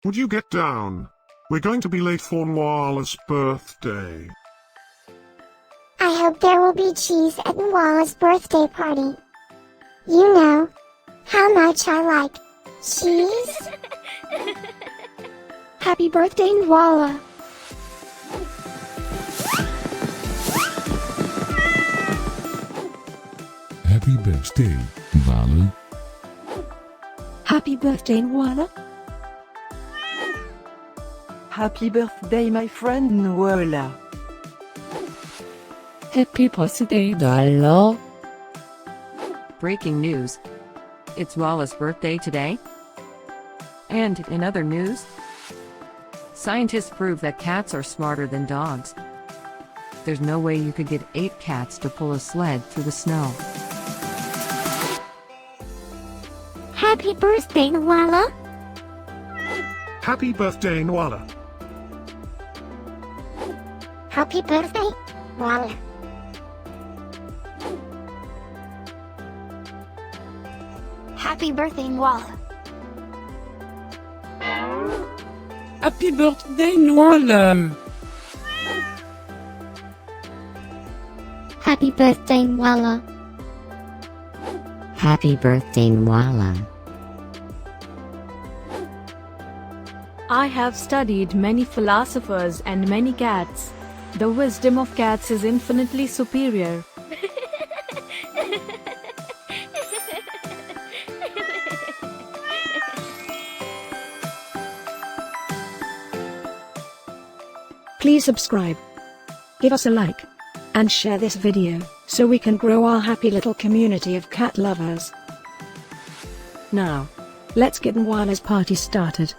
Would you get down? We're going to be late for Nuala'ya's birthday. I hope there will be cheese at Nuala'ya's birthday party. You know how much I like cheese. Happy birthday, Nuala'ya. Happy birthday, Nuala'ya. Happy birthday, Nuala'ya. Happy birthday, my friend Nuala'ya. Happy birthday, Nuala'ya. Breaking news. It's Nuala'ya's birthday today. And in other news, scientists prove that cats are smarter than dogs. There's no way you could get 8 cats to pull a sled through the snow. Happy birthday, Nuala'ya. Happy birthday, Nuala'ya. Happy birthday, Nuala'ya. Happy birthday, Nuala'ya. Happy birthday, Nuala'ya. Happy birthday, Nuala'ya. Happy birthday, Nuala'ya. I have studied many philosophers and many cats. The wisdom of cats is infinitely superior. Please subscribe, give us a like, and share this video, so we can grow our happy little community of cat lovers. Now, let's get Nuala'ya's party started.